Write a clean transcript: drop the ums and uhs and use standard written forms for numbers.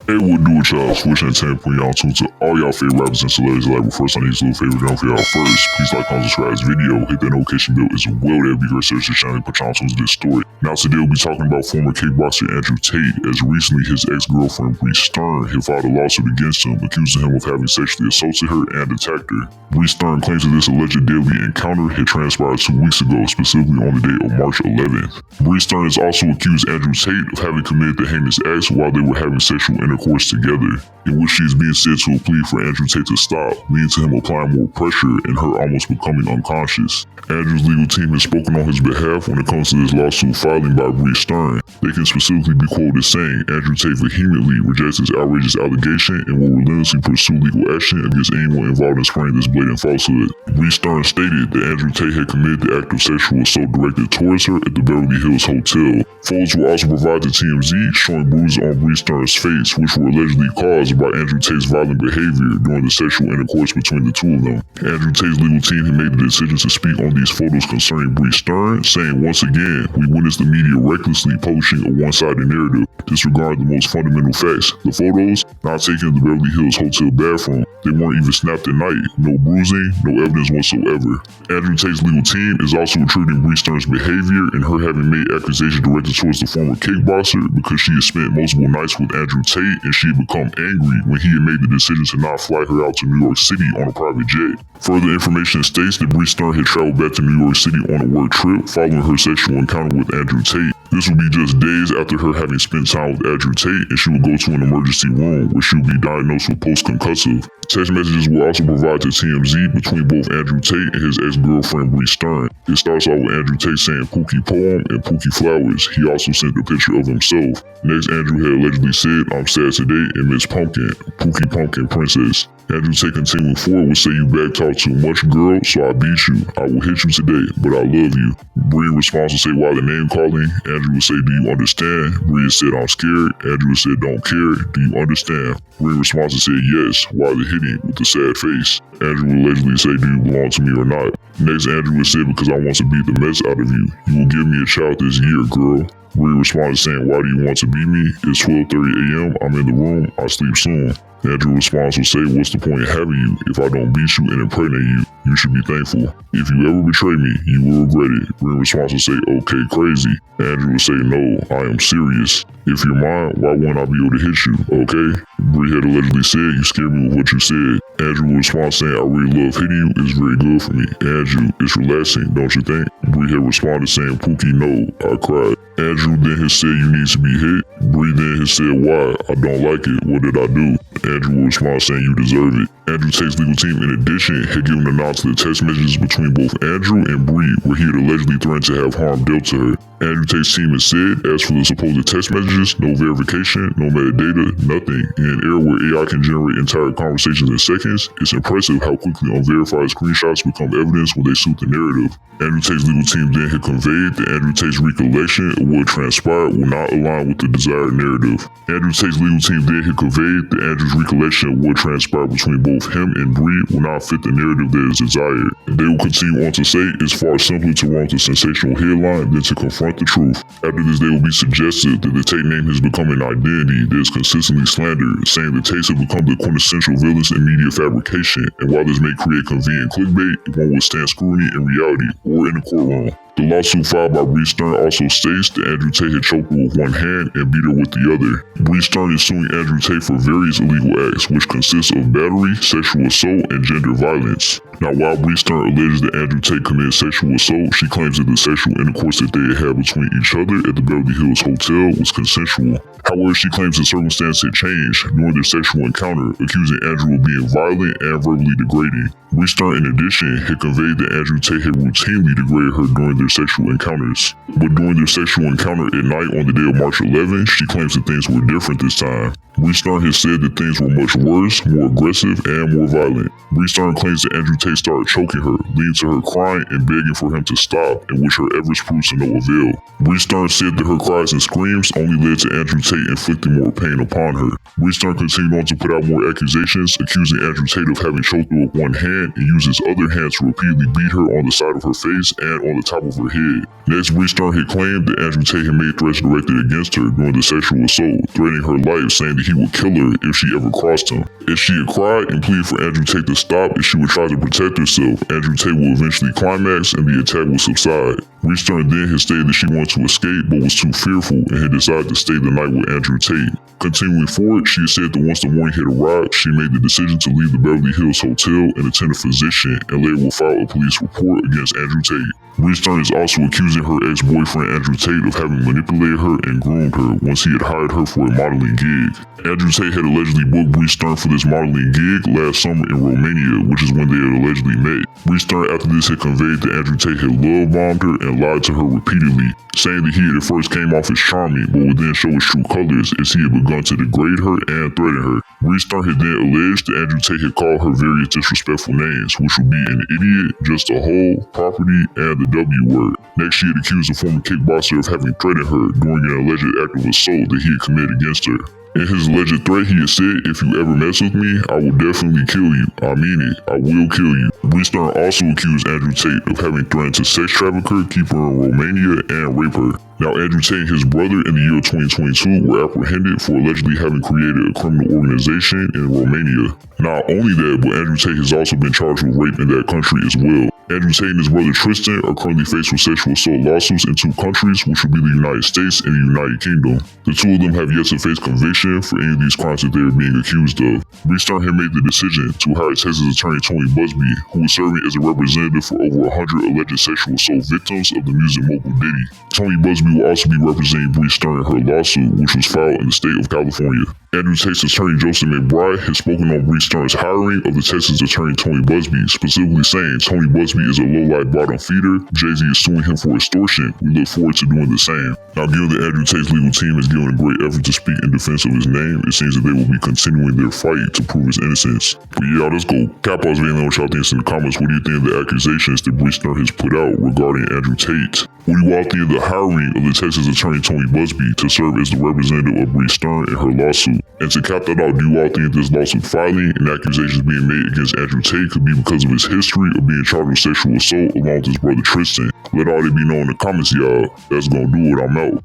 Hey, what do it, y'all? Swish Entertainment putting y'all tuned to all y'all favorite rappers and celebrities like first on these little favorite drum for y'all first. Please like, comment, subscribe this video, hit that notification bell as well. That'll be great search the channel and put y'all tuned to this story. Now today we'll be talking about former kickboxer Andrew Tate, as recently his ex-girlfriend Bri Stern had filed a lawsuit against him, accusing him of having sexually assaulted her and attacked her. Bri Stern claims that this alleged deadly encounter had transpired 2 weeks ago, specifically on the day of March 11th. Bri Stern has also accused Andrew Tate of having committed the heinous acts while they were having sexual intercourse together, in which she is being said to have pleaded for Andrew Tate to stop, leading to him applying more pressure and her almost becoming unconscious. Andrew's legal team has spoken on his behalf when it comes to this lawsuit filing by Bri Stern. They can specifically be quoted as saying Andrew Tate vehemently rejects this outrageous allegation and will relentlessly pursue legal action against anyone involved in spreading this blatant falsehood. Bri Stern stated that Andrew Tate had committed the act of sexual assault directed towards her at the Beverly Hills Hotel. Photos were also provided to TMZ showing bruises on Bri Stern's face, which were allegedly caused by Andrew Tate's violent behavior during the sexual intercourse between the two of them. Andrew Tate's legal team had made the decision to speak on these photos concerning Bri Stern, saying, "Once again, we witnessed the media recklessly publishing a one-sided narrative, disregarding the most fundamental facts. The photos, not taken in the Beverly Hills Hotel bathroom, they weren't even snapped at night. No bruising, no evidence whatsoever." Andrew Tate's legal team is also attributing Bri Stern's behavior and her having made accusations directed towards the former kickboxer because she had spent multiple nights with Andrew Tate and she had become angry when he had made the decision to not fly her out to New York City on a private jet. Further information states that Bri Stern had traveled back to New York City on a work trip following her sexual encounter with Andrew Tate. This would be just days after her having spent time with Andrew Tate, and she would go to an emergency room where she would be diagnosed with post-concussive. Text messages were also provided to TMZ between both Andrew Tate and his ex-girlfriend Bri Stern. It starts off with Andrew Tate saying "Pookie poem" and "Pookie flowers." He also sent a picture of himself. Next, Andrew had allegedly said, "I'm sad today," and Miss Pumpkin, Pookie Pumpkin Princess. Andrew Tate continuing forward would say, "You back talk too much, girl, so I beat you. I will hit you today, but I love you." Bri in response would say, "Why the name calling?" Andrew would say, "Do you understand?" Bri said, "I'm scared." Andrew said, "Don't care. Do you understand?" Bri in response would say, "Yes." Why the hitting with a sad face? Andrew would allegedly say, "Do you belong to me or not?" Next, Andrew would say, "Because I want to beat the mess out of you. You will give me a child this year, girl." Bri responded saying, "Why do you want to beat me? It's 12:30 a.m. I'm in the room. I sleep soon." Andrew's response would say, "What's the point of having you if I don't beat you and impregnate you? You should be thankful. If you ever betray me, you will regret it." Bri's response would say, "Okay, crazy." Andrew would say, "No, I am serious. If you're mine, why wouldn't I be able to hit you, okay?" Bri had allegedly said, "You scared me with what you said." Andrew would respond saying, "I really love hitting you. It's very good for me." Andrew, "It's relaxing, don't you think?" Bri had responded saying, "Pookie, no." I cried. Andrew then had said, "You need to be hit." Bri then had said, "Why? I don't like it. What did I do?" Andrew would respond saying, "You deserve it." Andrew Tate's legal team, in addition, had given a nod to the text messages between both Andrew and Bri, where he had allegedly threatened to have harm dealt to her. Andrew Tate's team has said, as for the supposed text messages, no verification, no metadata, nothing. In an era where AI can generate entire conversations in seconds, it's impressive how quickly unverified screenshots become evidence when they suit the narrative. Andrew Tate's legal team then had conveyed that Andrew Tate's recollection of what transpired will not align with the desired narrative. Andrew Tate's legal team then had conveyed that Andrew's recollection of what transpired between both him and Bri will not fit the narrative that is desired. They will continue on to say it's far simpler to run with a sensational headline than to confront the truth. After this, they will be suggested that the Tate name has become an identity that is consistently slandered, saying the Tates have become the quintessential villains in media fabrication, and while this may create convenient clickbait, it won't withstand scrutiny in reality or in the courtroom. The lawsuit filed by Bri Stern also states that Andrew Tate had choked her with one hand and beat her with the other. Bri Stern is suing Andrew Tate for various illegal acts, which consists of battery, sexual assault, and gender violence. Now, while Bri Stern alleges that Andrew Tate committed sexual assault, she claims that the sexual intercourse that they had between each other at the Beverly Hills Hotel was consensual. However, she claims the circumstances had changed during their sexual encounter, accusing Andrew of being violent and verbally degrading. Bri Stern, in addition, had conveyed that Andrew Tate had routinely degraded her during their sexual encounters. But during their sexual encounter at night on the day of March 11th, she claims that things were different this time. Bri Stern has said that things were much worse, more aggressive, and more violent. Bri Stern claims that Andrew Tate started choking her, leading to her crying and begging for him to stop, in which her efforts proved to no avail. Bri Stern said that her cries and screams only led to Andrew Tate inflicting more pain upon her. Bri Stern continued on to put out more accusations, accusing Andrew Tate of having choked her with one hand and used his other hand to repeatedly beat her on the side of her face and on the top of her head. Next, Bri Stern had claimed that Andrew Tate had made threats directed against her during the sexual assault, threatening her life, saying that he would kill her if she ever crossed him. If she had cried and pleaded for Andrew Tate to stop and she would try to protect herself, Andrew Tate will eventually climax and the attack will subside. Bri Stern then had stated that she wanted to escape but was too fearful and had decided to stay the night with Andrew Tate. Continuing forward, she had said that once the morning had arrived, she made the decision to leave the Beverly Hills Hotel and attend a physician and later will file a police report against Andrew Tate. Bri Stern is also accusing her ex-boyfriend Andrew Tate of having manipulated her and groomed her once he had hired her for a modeling gig. Andrew Tate had allegedly booked Bri Stern for this modeling gig last summer in Romania, which is when they had allegedly met. Bri Stern after this had conveyed that Andrew Tate had love-bombed her and lied to her repeatedly, saying that he had at first came off as charming but would then show his true colors as he had begun to degrade her and threaten her. Bri Stern had then alleged that Andrew Tate had called her various disrespectful names, which would be an idiot, just a hoe, property, and the W word. Next, she had accused a former kickboxer of having threatened her during an alleged act of assault that he had committed against her. In his alleged threat, he had said, "If you ever mess with me, I will definitely kill you. I mean it. I will kill you." Bri Stern also accused Andrew Tate of having threatened to sex traffic her, keep her in Romania, and rape her. Now, Andrew Tate and his brother in the year 2022 were apprehended for allegedly having created a criminal organization in Romania. Not only that, but Andrew Tate has also been charged with rape in that country as well. Andrew Tate and his brother Tristan are currently faced with sexual assault lawsuits in two countries, which would be the United States and the United Kingdom. The two of them have yet to face conviction for any of these crimes that they are being accused of. Bri Stern had made the decision to hire Texas attorney Tony Busby, who was serving as a representative for over 100 alleged sexual assault victims of the music mogul Diddy. Tony Busby will also be representing Bri Stern in her lawsuit, which was filed in the state of California. Andrew Tate's attorney Joseph McBride has spoken on Bri Stern's hiring of the Texas attorney Tony Busby, specifically saying Tony Busby is a low-life bottom feeder. Jay-Z is suing him for extortion. We look forward to doing the same. Now, given that Andrew Tate's legal team has given a great effort to speak in defense of his name, it seems that they will be continuing their fight to prove his innocence. But yeah, let's go. Capos, let me know what y'all think in the comments. What do you think of the accusations that Bri Stern has put out regarding Andrew Tate? What do you all think of the hiring of the Texas attorney Tony Busby to serve as the representative of Bri Stern in her lawsuit? And to cap that off, do you all think this lawsuit filing and accusations being made against Andrew Tate could be because of his history of being charged with sexual assault along with his brother Tristan? Let all that be known in the comments, y'all. That's gonna do it. I'm out.